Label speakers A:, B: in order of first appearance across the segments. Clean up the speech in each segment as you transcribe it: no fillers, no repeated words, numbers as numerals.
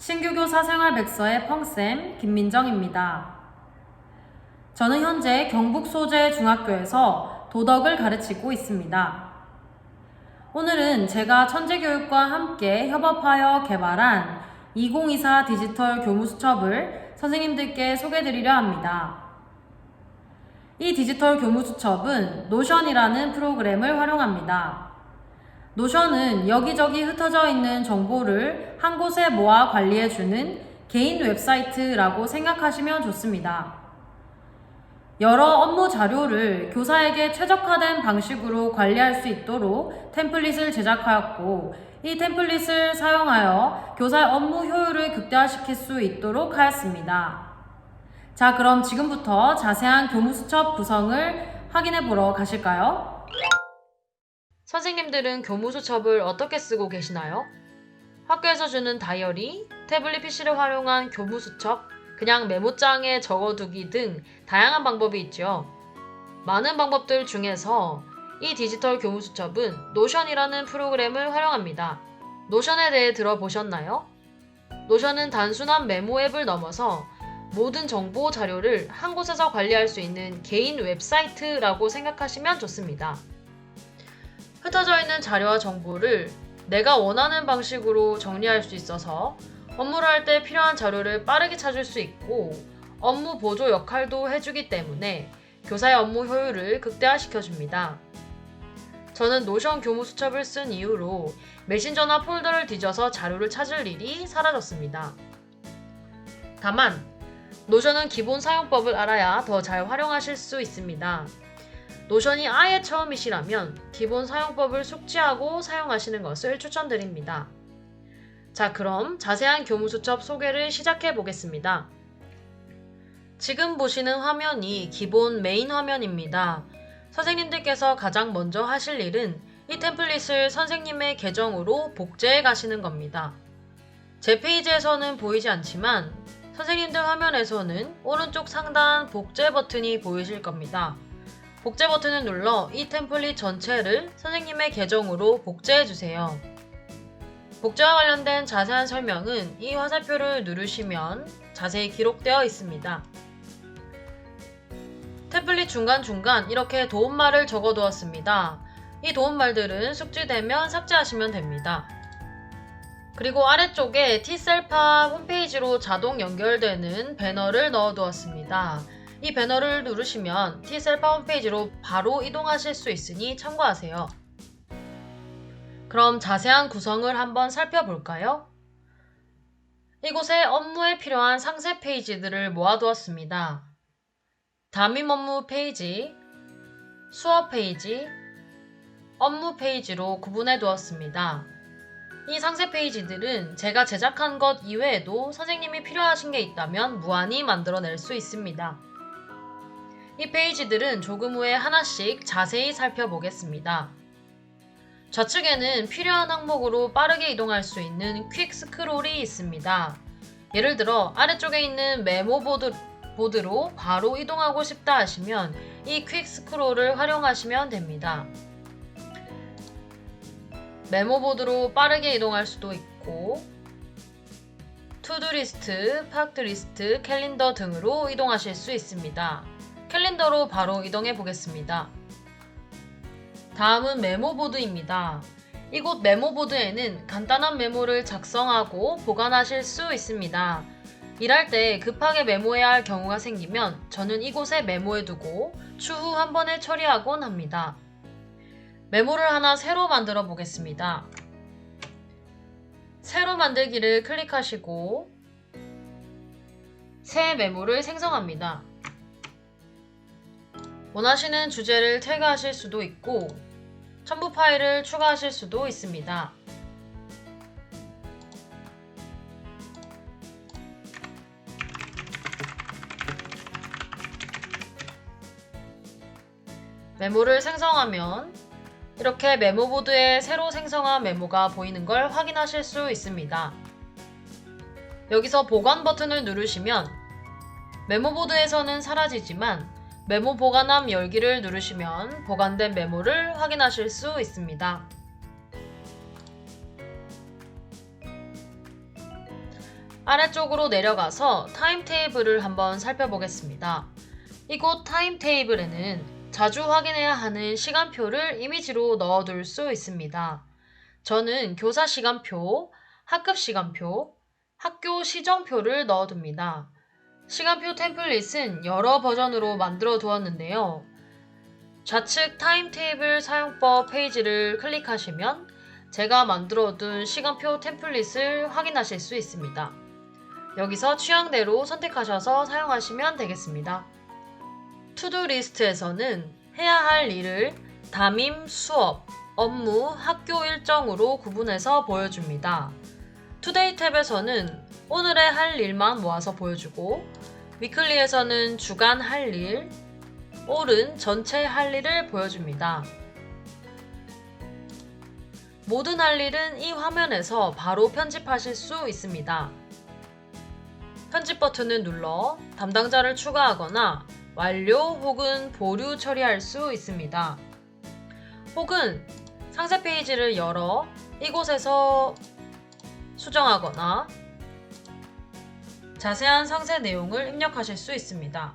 A: 신규교사 생활백서의 펑쌤 김민정입니다. 저는 현재 경북 소재 중학교에서 도덕을 가르치고 있습니다. 오늘은 제가 천재교육과 함께 협업하여 개발한 2024 디지털 교무수첩을 선생님들께 소개해드리려 합니다. 이 디지털 교무수첩은 노션이라는 프로그램을 활용합니다. 노션은 여기저기 흩어져 있는 정보를 한 곳에 모아 관리해주는 개인 웹사이트라고 생각하시면 좋습니다. 여러 업무 자료를 교사에게 최적화된 방식으로 관리할 수 있도록 템플릿을 제작하였고, 이 템플릿을 사용하여 교사의 업무 효율을 극대화시킬 수 있도록 하였습니다. 자, 그럼 지금부터 자세한 교무수첩 구성을 확인해 보러 가실까요? 선생님들은 교무수첩을 어떻게 쓰고 계시나요? 학교에서 주는 다이어리, 태블릿 PC를 활용한 교무수첩, 그냥 메모장에 적어두기 등 다양한 방법이 있죠. 많은 방법들 중에서 이 디지털 교무수첩은 노션이라는 프로그램을 활용합니다. 노션에 대해 들어보셨나요? 노션은 단순한 메모 앱을 넘어서 모든 정보 자료를 한 곳에서 관리할 수 있는 개인 웹사이트라고 생각하시면 좋습니다. 흩어져 있는 자료와 정보를 내가 원하는 방식으로 정리할 수 있어서 업무를 할 때 필요한 자료를 빠르게 찾을 수 있고 업무 보조 역할도 해주기 때문에 교사의 업무 효율을 극대화시켜줍니다. 저는 노션 교무수첩을 쓴 이후로 메신저나 폴더를 뒤져서 자료를 찾을 일이 사라졌습니다. 다만 노션은 기본 사용법을 알아야 더 잘 활용하실 수 있습니다. 노션이 아예 처음이시라면 기본 사용법을 숙지하고 사용하시는 것을 추천드립니다. 자, 그럼 자세한 교무수첩 소개를 시작해 보겠습니다. 지금 보시는 화면이 기본 메인 화면입니다. 선생님들께서 가장 먼저 하실 일은 이 템플릿을 선생님의 계정으로 복제해 가시는 겁니다. 제 페이지에서는 보이지 않지만 선생님들 화면에서는 오른쪽 상단 복제 버튼이 보이실 겁니다. 복제 버튼을 눌러 이 템플릿 전체를 선생님의 계정으로 복제해주세요. 복제와 관련된 자세한 설명은 이 화살표를 누르시면 자세히 기록되어 있습니다. 템플릿 중간중간 이렇게 도움말을 적어두었습니다. 이 도움말들은 숙지되면 삭제하시면 됩니다. 그리고 아래쪽에 T셀파 홈페이지로 자동 연결되는 배너를 넣어두었습니다. 이 배너를 누르시면 T셀파 홈페이지로 바로 이동하실 수 있으니 참고하세요. 그럼 자세한 구성을 한번 살펴볼까요? 이곳에 업무에 필요한 상세 페이지들을 모아두었습니다. 담임 업무 페이지, 수업 페이지, 업무 페이지로 구분해 두었습니다. 이 상세 페이지들은 제가 제작한 것 이외에도 선생님이 필요하신 게 있다면 무한히 만들어낼 수 있습니다. 이 페이지들은 조금 후에 하나씩 자세히 살펴보겠습니다. 좌측에는 필요한 항목으로 빠르게 이동할 수 있는 퀵 스크롤이 있습니다. 예를 들어 아래쪽에 있는 메모 보드로 바로 이동하고 싶다 하시면 이 퀵 스크롤을 활용하시면 됩니다. 메모 보드로 빠르게 이동할 수도 있고 투두리스트, 팍드리스트, 캘린더 등으로 이동하실 수 있습니다. 캘린더로 바로 이동해 보겠습니다. 다음은 메모보드입니다. 이곳 메모보드에는 간단한 메모를 작성하고 보관하실 수 있습니다. 일할 때 급하게 메모해야 할 경우가 생기면 저는 이곳에 메모해두고 추후 한 번에 처리하곤 합니다. 메모를 하나 새로 만들어 보겠습니다. 새로 만들기를 클릭하시고 새 메모를 생성합니다. 원하시는 주제를 태그하실 수도 있고 첨부 파일을 추가하실 수도 있습니다. 메모를 생성하면 이렇게 메모보드에 새로 생성한 메모가 보이는 걸 확인하실 수 있습니다. 여기서 보관 버튼을 누르시면 메모보드에서는 사라지지만 메모 보관함 열기를 누르시면 보관된 메모를 확인하실 수 있습니다. 아래쪽으로 내려가서 타임테이블을 한번 살펴보겠습니다. 이곳 타임테이블에는 자주 확인해야 하는 시간표를 이미지로 넣어둘 수 있습니다. 저는 교사 시간표, 학급 시간표, 학교 시정표를 넣어둡니다. 시간표 템플릿은 여러 버전으로 만들어 두었는데요. 좌측 타임테이블 사용법 페이지를 클릭하시면 제가 만들어둔 시간표 템플릿을 확인하실 수 있습니다. 여기서 취향대로 선택하셔서 사용하시면 되겠습니다. 투두 리스트에서는 해야 할 일을 담임, 수업, 업무, 학교 일정으로 구분해서 보여줍니다. 투데이 탭에서는 오늘의 할 일만 모아서 보여주고, 위클리에서는 주간 할 일, 올은 전체 할 일을 보여줍니다. 모든 할 일은 이 화면에서 바로 편집하실 수 있습니다. 편집 버튼을 눌러 담당자를 추가하거나 완료 혹은 보류 처리할 수 있습니다. 혹은 상세 페이지를 열어 이곳에서 수정하거나 자세한 상세 내용을 입력하실 수 있습니다.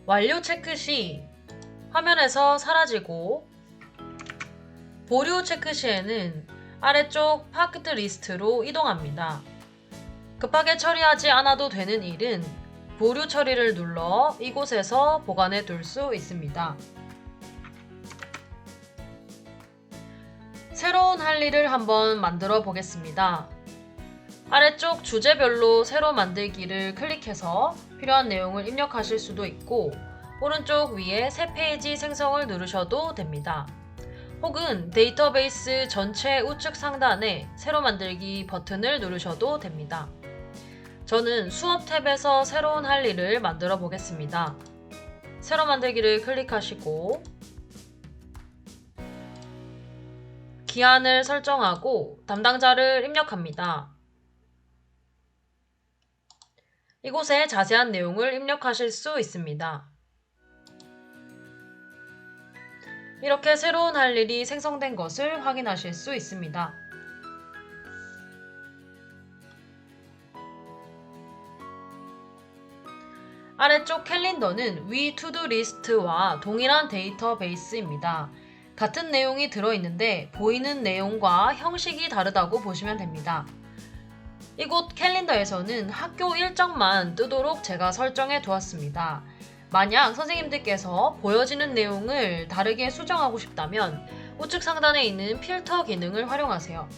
A: 완료 체크 시 화면에서 사라지고, 보류 체크 시에는 아래쪽 파크드 리스트로 이동합니다. 급하게 처리하지 않아도 되는 일은 보류 처리를 눌러 이곳에서 보관해 둘 수 있습니다. 새로운 할 일을 한번 만들어 보겠습니다. 아래쪽 주제별로 새로 만들기를 클릭해서 필요한 내용을 입력하실 수도 있고, 오른쪽 위에 새 페이지 생성을 누르셔도 됩니다. 혹은 데이터베이스 전체 우측 상단에 새로 만들기 버튼을 누르셔도 됩니다. 저는 수업 탭에서 새로운 할 일을 만들어 보겠습니다. 새로 만들기를 클릭하시고 기한을 설정하고 담당자를 입력합니다. 이곳에 자세한 내용을 입력하실 수 있습니다. 이렇게 새로운 할 일이 생성된 것을 확인하실 수 있습니다. 아래쪽 캘린더는 위 투두 리스트와 동일한 데이터베이스입니다. 같은 내용이 들어있는데 보이는 내용과 형식이 다르다고 보시면 됩니다. 이곳 캘린더에서는 학교 일정만 뜨도록 제가 설정해 두었습니다. 만약 선생님들께서 보여지는 내용을 다르게 수정하고 싶다면 우측 상단에 있는 필터 기능을 활용하세요.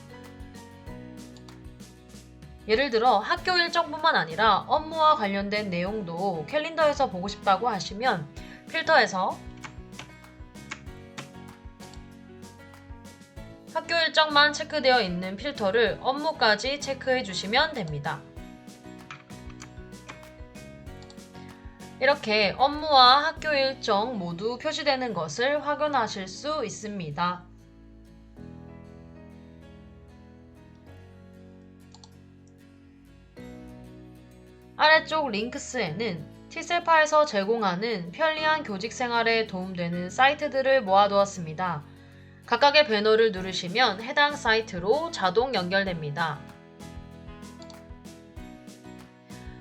A: 예를 들어 학교 일정뿐만 아니라 업무와 관련된 내용도 캘린더에서 보고 싶다고 하시면 필터에서 학교 일정만 체크되어 있는 필터를 업무까지 체크해 주시면 됩니다. 이렇게 업무와 학교 일정 모두 표시되는 것을 확인하실 수 있습니다. 아래쪽 링크스에는 티셀파에서 제공하는 편리한 교직 생활에 도움되는 사이트들을 모아두었습니다. 각각의 배너를 누르시면 해당 사이트로 자동 연결됩니다.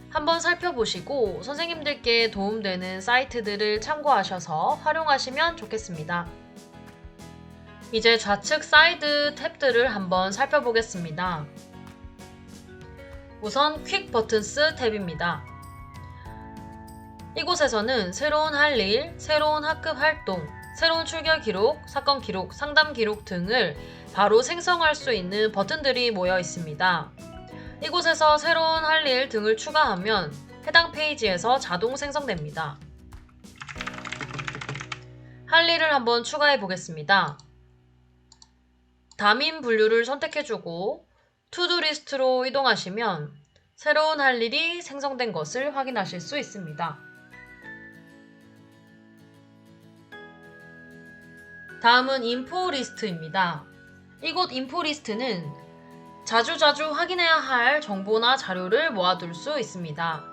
A: 한번 살펴보시고 선생님들께 도움되는 사이트들을 참고하셔서 활용하시면 좋겠습니다. 이제 좌측 사이드 탭들을 한번 살펴보겠습니다. 우선 퀵 버튼스 탭입니다. 이곳에서는 새로운 할 일, 새로운 학급 활동, 새로운 출결 기록, 사건 기록, 상담 기록 등을 바로 생성할 수 있는 버튼들이 모여 있습니다. 이곳에서 새로운 할 일 등을 추가하면 해당 페이지에서 자동 생성됩니다. 할 일을 한번 추가해 보겠습니다. 담임 분류를 선택해주고 투두 리스트로 이동하시면 새로운 할 일이 생성된 것을 확인하실 수 있습니다. 다음은 인포 리스트입니다. 이곳 인포 리스트는 자주자주 확인해야 할 정보나 자료를 모아둘 수 있습니다.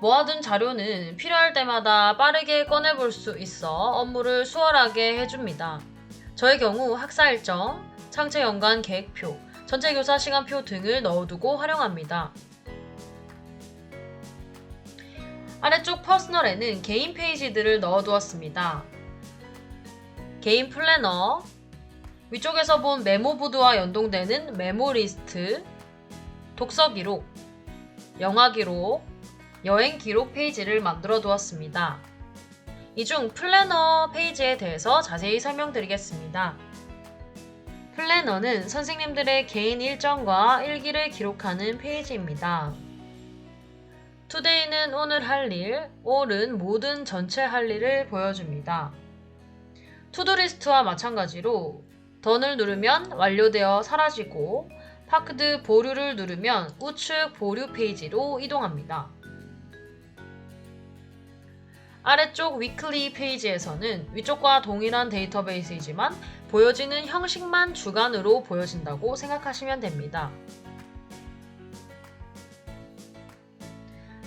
A: 모아둔 자료는 필요할 때마다 빠르게 꺼내볼 수 있어 업무를 수월하게 해줍니다. 저의 경우 학사 일정, 창체 연간 계획표, 전체 교사 시간표 등을 넣어두고 활용합니다. 아래쪽 퍼스널에는 개인 페이지들을 넣어두었습니다. 개인 플래너, 위쪽에서 본 메모보드와 연동되는 메모 리스트, 독서 기록, 영화 기록, 여행 기록 페이지를 만들어 두었습니다. 이 중 플래너 페이지에 대해서 자세히 설명드리겠습니다. 플래너는 선생님들의 개인 일정과 일기를 기록하는 페이지입니다. today는 오늘 할 일, all은 모든 전체 할 일을 보여줍니다. 투두리스트와 마찬가지로 done을 누르면 완료되어 사라지고 파크드 보류를 누르면 우측 보류 페이지로 이동합니다. 아래쪽 위클리 페이지에서는 위쪽과 동일한 데이터베이스이지만 보여지는 형식만 주간으로 보여진다고 생각하시면 됩니다.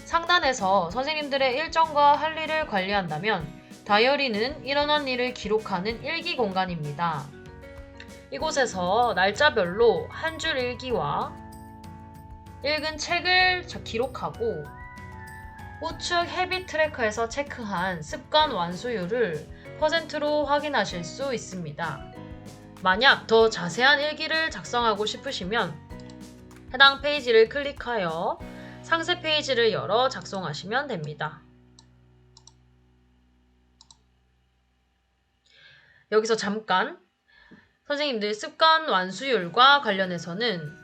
A: 상단에서 선생님들의 일정과 할 일을 관리한다면 다이어리는 일어난 일을 기록하는 일기 공간입니다. 이곳에서 날짜별로 한 줄 일기와 읽은 책을 기록하고 우측 헤비 트래커에서 체크한 습관 완수율을 %로 확인하실 수 있습니다. 만약 더 자세한 일기를 작성하고 싶으시면 해당 페이지를 클릭하여 상세 페이지를 열어 작성하시면 됩니다. 여기서 잠깐 선생님들 습관 완수율과 관련해서는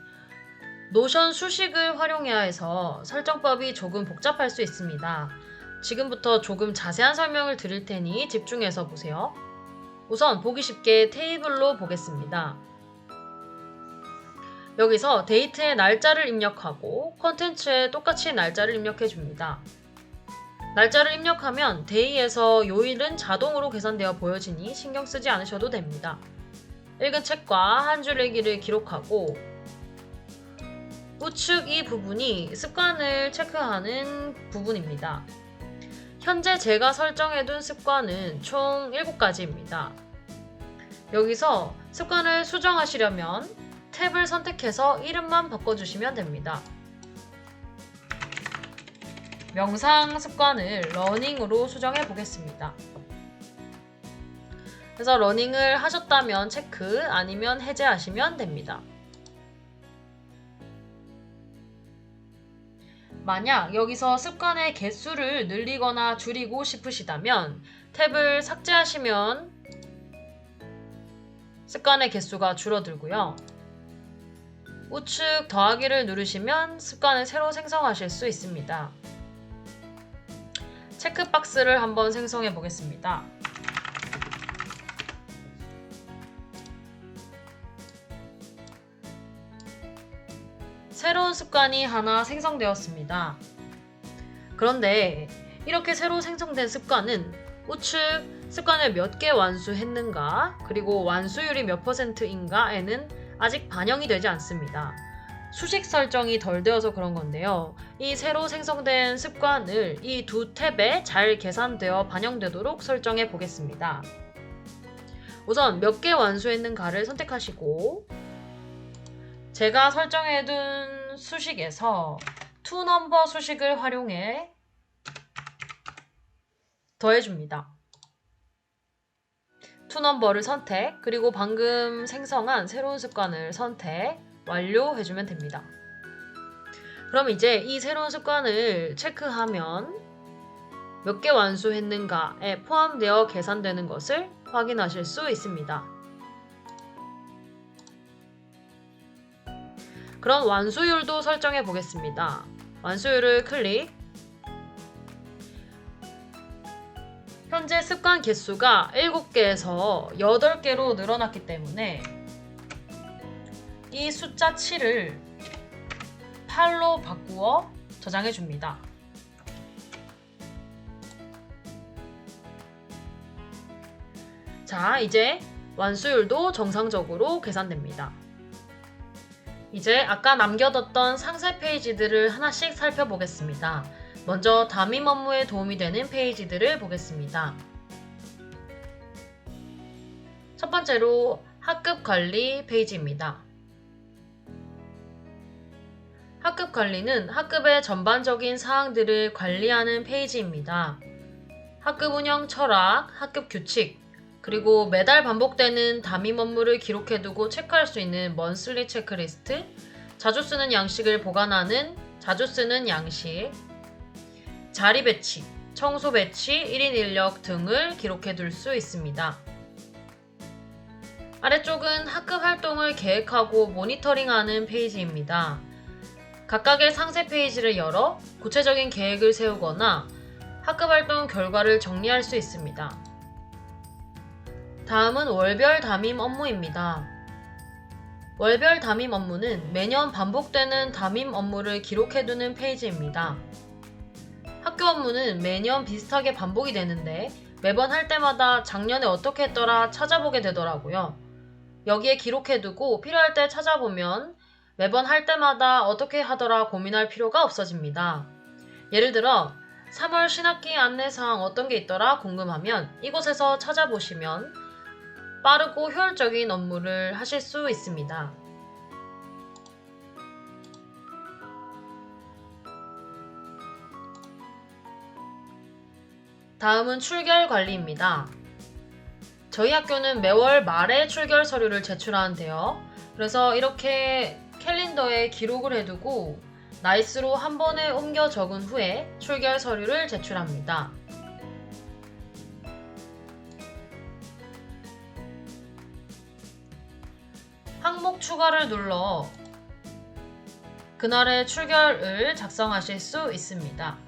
A: 노션 수식을 활용해야 해서 설정법이 조금 복잡할 수 있습니다. 지금부터 조금 자세한 설명을 드릴 테니 집중해서 보세요. 우선 보기 쉽게 테이블로 보겠습니다. 여기서 데이트에 날짜를 입력하고 컨텐츠에 똑같이 날짜를 입력해 줍니다. 날짜를 입력하면 데이에서 요일은 자동으로 계산되어 보여지니 신경 쓰지 않으셔도 됩니다. 읽은 책과 한 줄 일기를 기록하고 우측 이 부분이 습관을 체크하는 부분입니다. 현재 제가 설정해둔 습관은 총 7가지입니다. 여기서 습관을 수정하시려면 탭을 선택해서 이름만 바꿔주시면 됩니다. 명상 습관을 러닝으로 수정해 보겠습니다. 그래서 러닝을 하셨다면 체크, 아니면 해제하시면 됩니다. 만약 여기서 습관의 개수를 늘리거나 줄이고 싶으시다면 탭을 삭제하시면 습관의 개수가 줄어들고요. 우측 더하기를 누르시면 습관을 새로 생성하실 수 있습니다. 체크박스를 한번 생성해 보겠습니다. 새로운 습관이 하나 생성되었습니다. 그런데 이렇게 새로 생성된 습관은 우측 습관을 몇 개 완수했는가, 그리고 완수율이 몇 %인가에는 아직 반영이 되지 않습니다. 수식 설정이 덜 되어서 그런 건데요. 이 새로 생성된 습관을 이 두 탭에 잘 계산되어 반영되도록 설정해 보겠습니다. 우선 몇 개 완수했는가를 선택하시고 제가 설정해둔 수식에서 toNumber 수식을 활용해 더해줍니다. toNumber를 선택, 그리고 방금 생성한 새로운 습관을 선택, 완료해주면 됩니다. 그럼 이제 이 새로운 습관을 체크하면 몇 개 완수했는가에 포함되어 계산되는 것을 확인하실 수 있습니다. 그럼 완수율도 설정해 보겠습니다. 완수율을 클릭. 현재 습관 개수가 7개에서 8개로 늘어났기 때문에 이 숫자 7을 8로 바꾸어 저장해 줍니다. 자, 이제 완수율도 정상적으로 계산됩니다. 이제 아까 남겨뒀던 상세 페이지들을 하나씩 살펴보겠습니다. 먼저 담임 업무에 도움이 되는 페이지들을 보겠습니다. 첫 번째로 학급 관리 페이지입니다. 학급 관리는 학급의 전반적인 사항들을 관리하는 페이지입니다. 학급 운영 철학, 학급 규칙, 그리고 매달 반복되는 담임 업무를 기록해두고 체크할 수 있는 먼슬리 체크리스트, 자주 쓰는 양식을 보관하는 자주 쓰는 양식, 자리 배치, 청소 배치, 1인 인력 등을 기록해둘 수 있습니다. 아래쪽은 학급 활동을 계획하고 모니터링하는 페이지입니다. 각각의 상세 페이지를 열어 구체적인 계획을 세우거나 학급 활동 결과를 정리할 수 있습니다. 다음은 월별 담임 업무입니다. 월별 담임 업무는 매년 반복되는 담임 업무를 기록해두는 페이지입니다. 학교 업무는 매년 비슷하게 반복이 되는데 매번 할 때마다 작년에 어떻게 했더라 찾아보게 되더라고요. 여기에 기록해두고 필요할 때 찾아보면 매번 할 때마다 어떻게 하더라 고민할 필요가 없어집니다. 예를 들어 3월 신학기 안내사항 어떤 게 있더라 궁금하면 이곳에서 찾아보시면 빠르고 효율적인 업무를 하실 수 있습니다. 다음은 출결 관리입니다. 저희 학교는 매월 말에 출결 서류를 제출하는데요. 그래서 이렇게 캘린더에 기록을 해두고 나이스로 한 번에 옮겨 적은 후에 출결 서류를 제출합니다. 항목 추가를 눌러 그날의 출결을 작성하실 수 있습니다.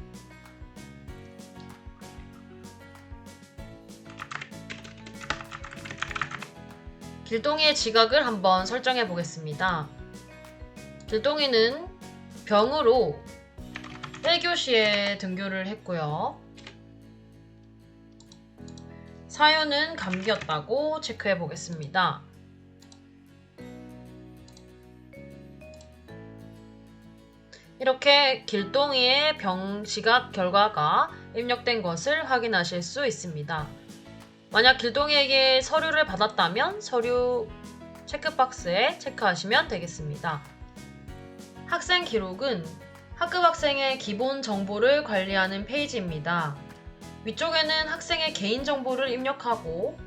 A: 길동이의 지각을 한번 설정해 보겠습니다. 길동이는 병으로 1교시에 등교를 했고요. 사유는 감기였다고 체크해 보겠습니다. 이렇게 길동이의 병 지각 결과가 입력된 것을 확인하실 수 있습니다. 만약 길동이에게 서류를 받았다면 서류 체크박스에 체크하시면 되겠습니다. 학생 기록은 학급 학생의 기본 정보를 관리하는 페이지입니다. 위쪽에는 학생의 개인정보를 입력하고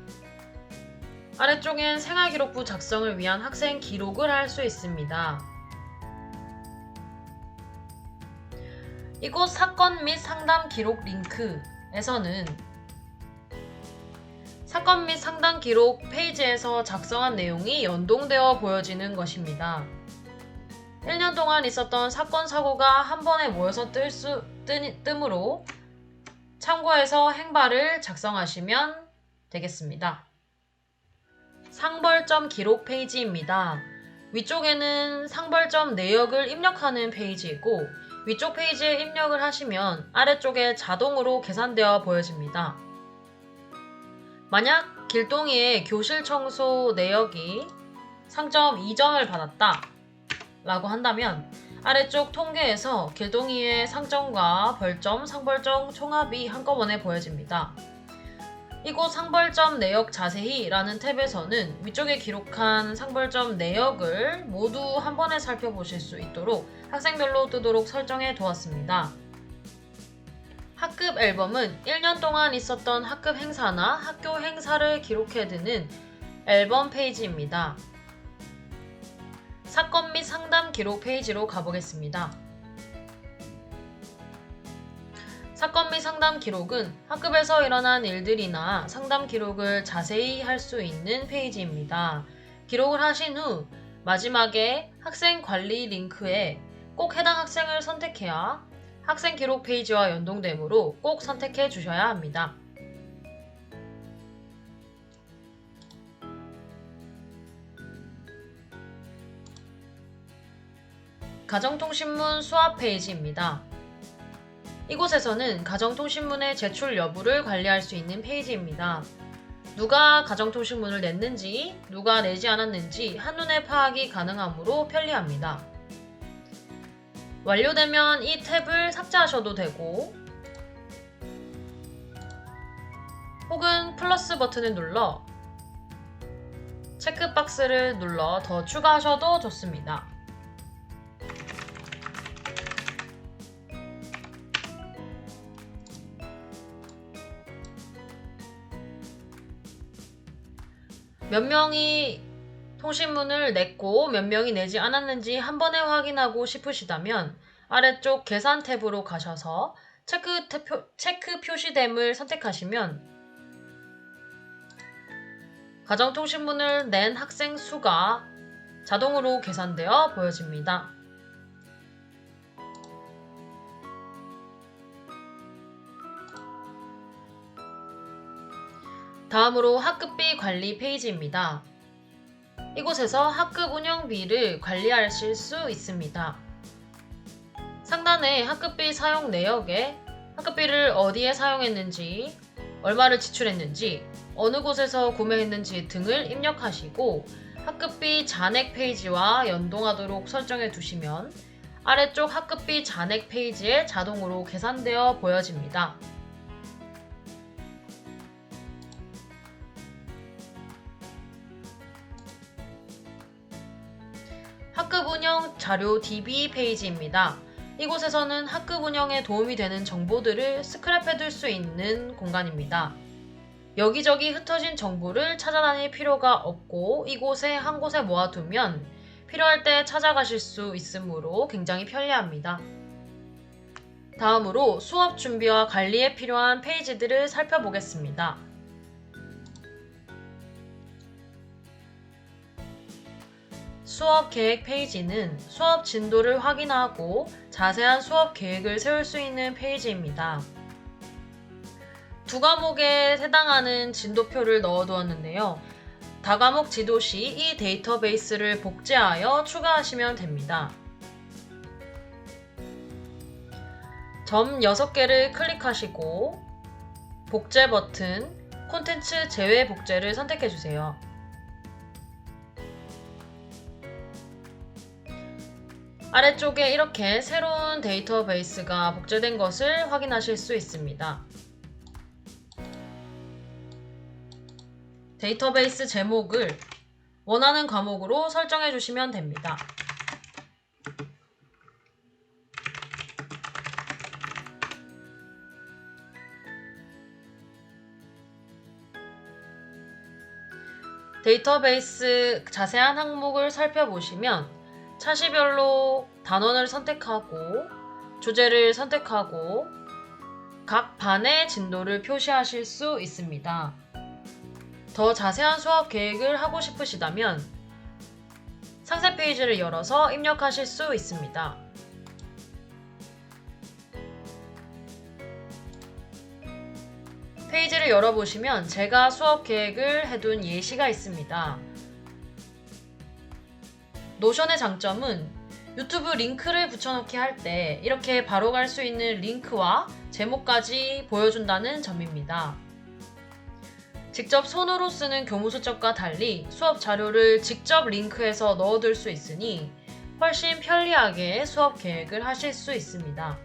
A: 아래쪽엔 생활기록부 작성을 위한 학생 기록을 할 수 있습니다. 이곳 사건 및 상담 기록 링크에서는 사건 및 상담 기록 페이지에서 작성한 내용이 연동되어 보여지는 것입니다. 1년 동안 있었던 사건 사고가 한 번에 모여서 뜨므로 참고해서 행바를 작성하시면 되겠습니다. 상벌점 기록 페이지입니다. 위쪽에는 상벌점 내역을 입력하는 페이지이고 위쪽 페이지에 입력을 하시면 아래쪽에 자동으로 계산되어 보여집니다. 만약 길동이의 교실 청소 내역이 상점 2점을 받았다 라고 한다면 아래쪽 통계에서 길동이의 상점과 벌점, 상벌점 총합이 한꺼번에 보여집니다. 이곳 상벌점 내역 자세히 라는 탭에서는 위쪽에 기록한 상벌점 내역을 모두 한 번에 살펴보실 수 있도록 학생별로 뜨도록 설정해 두었습니다. 학급 앨범은 1년 동안 있었던 학급 행사나 학교 행사를 기록해두는 앨범 페이지입니다. 사건 및 상담 기록 페이지로 가보겠습니다. 사건 및 상담 기록은 학급에서 일어난 일들이나 상담 기록을 자세히 할 수 있는 페이지입니다. 기록을 하신 후 마지막에 학생 관리 링크에 꼭 해당 학생을 선택해야 학생 기록 페이지와 연동되므로 꼭 선택해 주셔야 합니다. 가정통신문 수합 페이지입니다. 이곳에서는 가정통신문의 제출 여부를 관리할 수 있는 페이지입니다. 누가 가정통신문을 냈는지, 누가 내지 않았는지 한눈에 파악이 가능하므로 편리합니다. 완료되면 이 탭을 삭제하셔도 되고 혹은 플러스 버튼을 눌러 체크박스를 눌러 더 추가하셔도 좋습니다. 몇 명이 통신문을 냈고 몇 명이 내지 않았는지 한 번에 확인하고 싶으시다면 아래쪽 계산 탭으로 가셔서 체크 표시됨을 선택하시면 가정통신문을 낸 학생 수가 자동으로 계산되어 보여집니다. 다음으로 학급비 관리 페이지입니다. 이곳에서 학급 운영비를 관리하실 수 있습니다. 상단에 학급비 사용 내역에 학급비를 어디에 사용했는지, 얼마를 지출했는지, 어느 곳에서 구매했는지 등을 입력하시고 학급비 잔액 페이지와 연동하도록 설정해 두시면 아래쪽 학급비 잔액 페이지에 자동으로 계산되어 보여집니다. 학급 운영 자료 DB 페이지입니다. 이곳에서는 학급 운영에 도움이 되는 정보들을 스크랩해둘 수 있는 공간입니다. 여기저기 흩어진 정보를 찾아다닐 필요가 없고 이곳에 한 곳에 모아두면 필요할 때 찾아가실 수 있으므로 굉장히 편리합니다. 다음으로 수업 준비와 관리에 필요한 페이지들을 살펴보겠습니다. 수업 계획 페이지는 수업 진도를 확인하고 자세한 수업 계획을 세울 수 있는 페이지입니다. 두 과목에 해당하는 진도표를 넣어두었는데요. 다과목 지도 시 이 데이터베이스를 복제하여 추가하시면 됩니다. 점 6개를 클릭하시고 복제 버튼, 콘텐츠 제외 복제를 선택해주세요. 아래쪽에 이렇게 새로운 데이터베이스가 복제된 것을 확인하실 수 있습니다. 데이터베이스 제목을 원하는 과목으로 설정해 주시면 됩니다. 데이터베이스 자세한 항목을 살펴보시면 차시별로 단원을 선택하고 주제를 선택하고 각 반의 진도를 표시하실 수 있습니다. 더 자세한 수업 계획을 하고 싶으시다면 상세 페이지를 열어서 입력하실 수 있습니다. 페이지를 열어보시면 제가 수업 계획을 해둔 예시가 있습니다. 노션의 장점은 유튜브 링크를 붙여넣기 할 때 이렇게 바로 갈 수 있는 링크와 제목까지 보여준다는 점입니다. 직접 손으로 쓰는 교무수첩과 달리 수업 자료를 직접 링크해서 넣어둘 수 있으니 훨씬 편리하게 수업 계획을 하실 수 있습니다.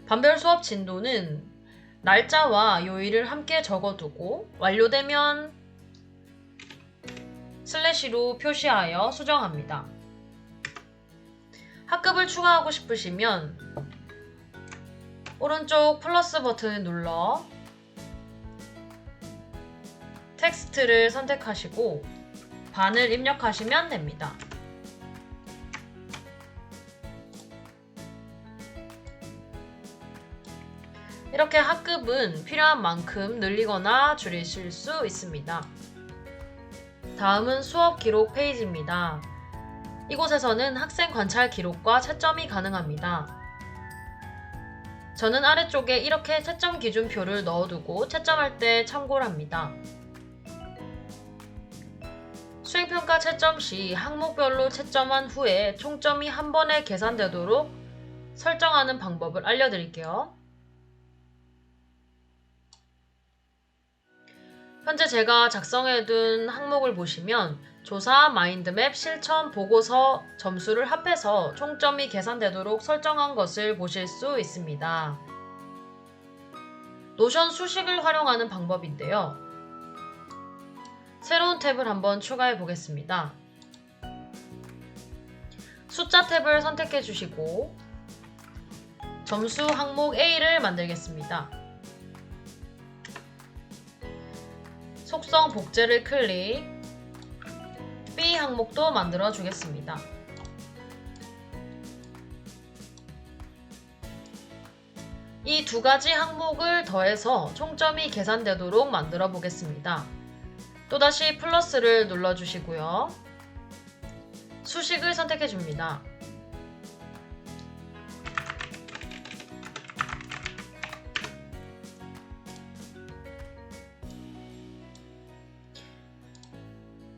A: 반별 수업 진도는 날짜와 요일을 함께 적어두고 완료되면 슬래시로 표시하여 수정합니다. 학급을 추가하고 싶으시면 오른쪽 플러스 버튼을 눌러 텍스트를 선택하시고 반을 입력하시면 됩니다. 이렇게 학급은 필요한 만큼 늘리거나 줄이실 수 있습니다. 다음은 수업 기록 페이지입니다. 이곳에서는 학생 관찰 기록과 채점이 가능합니다. 저는 아래쪽에 이렇게 채점 기준표를 넣어두고 채점할 때 참고를 합니다. 수행평가 채점 시 항목별로 채점한 후에 총점이 한 번에 계산되도록 설정하는 방법을 알려드릴게요. 현재 제가 작성해둔 항목을 보시면 조사, 마인드맵, 실천, 보고서 점수를 합해서 총점이 계산되도록 설정한 것을 보실 수 있습니다. 노션 수식을 활용하는 방법인데요. 새로운 탭을 한번 추가해 보겠습니다. 숫자 탭을 선택해 주시고 점수 항목 A를 만들겠습니다. 속성 복제를 클릭, B 항목도 만들어 주겠습니다. 이 두 가지 항목을 더해서 총점이 계산되도록 만들어 보겠습니다. 또다시 플러스를 눌러 주시고요. 수식을 선택해 줍니다.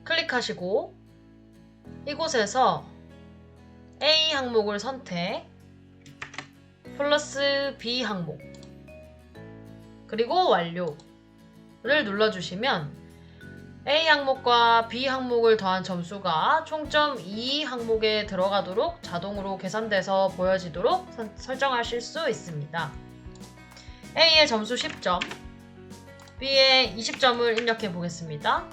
A: 클릭하시고 이곳에서 A 항목을 선택, 플러스 B 항목, 그리고 완료를 눌러주시면 A 항목과 B 항목을 더한 점수가 총점 2 항목에 들어가도록 자동으로 계산돼서 보여지도록 설정하실 수 있습니다. A의 점수 10점, B의 20점을 입력해 보겠습니다.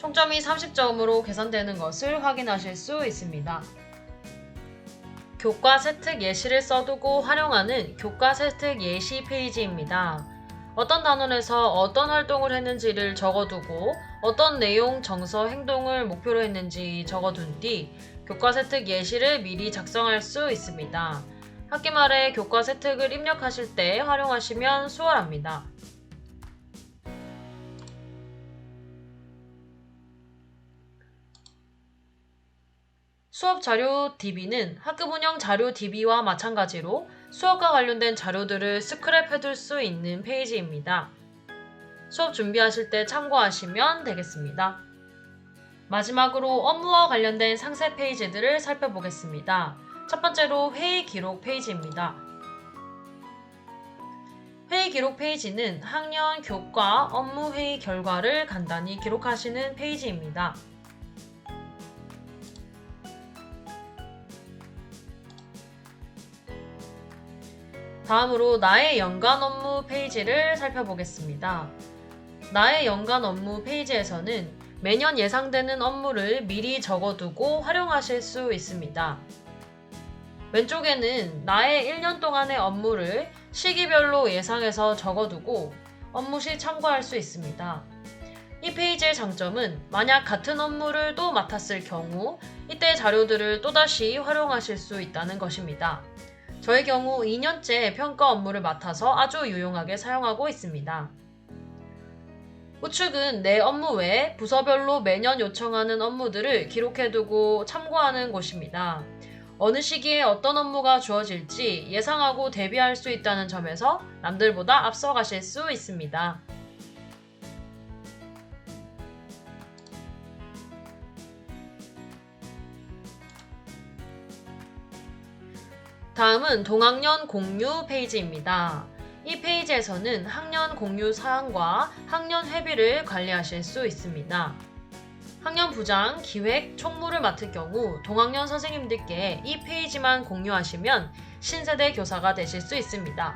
A: 총점이 30점으로 계산되는 것을 확인하실 수 있습니다. 교과 세특 예시를 써두고 활용하는 교과 세특 예시 페이지입니다. 어떤 단원에서 어떤 활동을 했는지를 적어두고 어떤 내용, 정서, 행동을 목표로 했는지 적어둔 뒤 교과 세특 예시를 미리 작성할 수 있습니다. 학기 말에 교과 세특을 입력하실 때 활용하시면 수월합니다. 수업 자료 DB는 학급 운영 자료 DB와 마찬가지로 수업과 관련된 자료들을 스크랩해둘 수 있는 페이지입니다. 수업 준비하실 때 참고하시면 되겠습니다. 마지막으로 업무와 관련된 상세 페이지들을 살펴보겠습니다. 첫 번째로 회의 기록 페이지입니다. 회의 기록 페이지는 학년 교과 업무 회의 결과를 간단히 기록하시는 페이지입니다. 다음으로 나의 연간 업무 페이지를 살펴보겠습니다. 나의 연간 업무 페이지에서는 매년 예상되는 업무를 미리 적어두고 활용하실 수 있습니다. 왼쪽에는 나의 1년 동안의 업무를 시기별로 예상해서 적어두고 업무 시 참고할 수 있습니다. 이 페이지의 장점은 만약 같은 업무를 또 맡았을 경우 이때 자료들을 또다시 활용하실 수 있다는 것입니다. 저의 경우 2년째 평가 업무를 맡아서 아주 유용하게 사용하고 있습니다. 우측은 내 업무 외에 부서별로 매년 요청하는 업무들을 기록해두고 참고하는 곳입니다. 어느 시기에 어떤 업무가 주어질지 예상하고 대비할 수 있다는 점에서 남들보다 앞서가실 수 있습니다. 다음은 동학년 공유 페이지입니다. 이 페이지에서는 학년 공유 사항과 학년 회비를 관리하실 수 있습니다. 학년 부장, 기획, 총무를 맡을 경우 동학년 선생님들께 이 페이지만 공유하시면 신세대 교사가 되실 수 있습니다.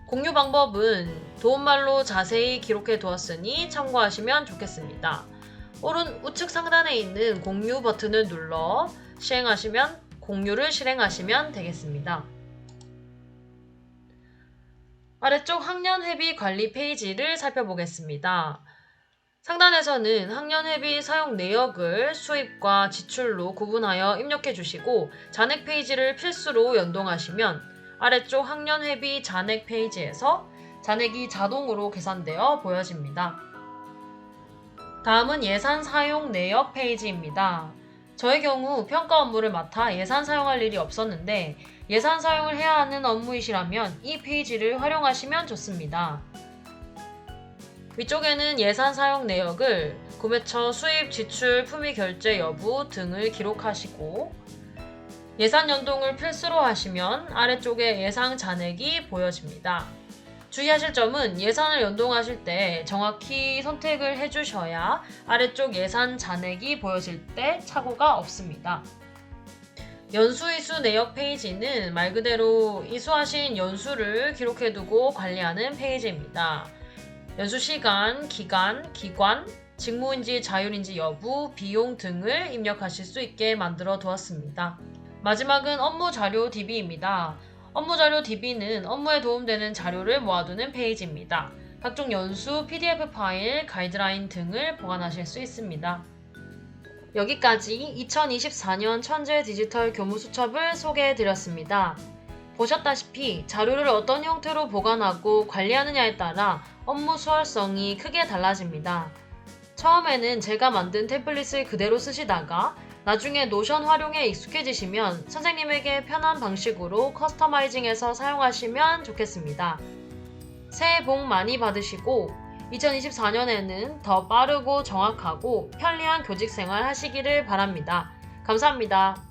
A: 공유 방법은 도움말로 자세히 기록해 두었으니 참고하시면 좋겠습니다. 오른 우측 상단에 있는 공유 버튼을 눌러 공유를 실행하시면 되겠습니다. 아래쪽 학년 회비 관리 페이지를 살펴보겠습니다. 상단에서는 학년 회비 사용 내역을 수입과 지출로 구분하여 입력해 주시고 잔액 페이지를 필수로 연동하시면 아래쪽 학년 회비 잔액 페이지에서 잔액이 자동으로 계산되어 보여집니다. 다음은 예산 사용 내역 페이지입니다. 저의 경우 평가 업무를 맡아 예산 사용할 일이 없었는데 예산 사용을 해야 하는 업무이시라면 이 페이지를 활용하시면 좋습니다. 위쪽에는 예산 사용 내역을 구매처 수입, 지출, 품위 결제 여부 등을 기록하시고 예산 연동을 필수로 하시면 아래쪽에 예상 잔액이 보여집니다. 주의하실 점은 예산을 연동하실 때 정확히 선택을 해주셔야 아래쪽 예산 잔액이 보여질 때 착오가 없습니다. 연수이수 내역 페이지는 말 그대로 이수하신 연수를 기록해두고 관리하는 페이지입니다. 연수 시간, 기간, 기관, 직무인지 자율인지 여부, 비용 등을 입력하실 수 있게 만들어 두었습니다. 마지막은 업무 자료 DB입니다. 업무 자료 DB는 업무에 도움되는 자료를 모아두는 페이지입니다. 각종 연수, PDF 파일, 가이드라인 등을 보관하실 수 있습니다. 여기까지 2024년 천재 디지털 교무수첩을 소개해드렸습니다. 보셨다시피 자료를 어떤 형태로 보관하고 관리하느냐에 따라 업무 수월성이 크게 달라집니다. 처음에는 제가 만든 템플릿을 그대로 쓰시다가 나중에 노션 활용에 익숙해지시면 선생님에게 편한 방식으로 커스터마이징해서 사용하시면 좋겠습니다. 새해 복 많이 받으시고 2024년에는 더 빠르고 정확하고 편리한 교직 생활 하시기를 바랍니다. 감사합니다.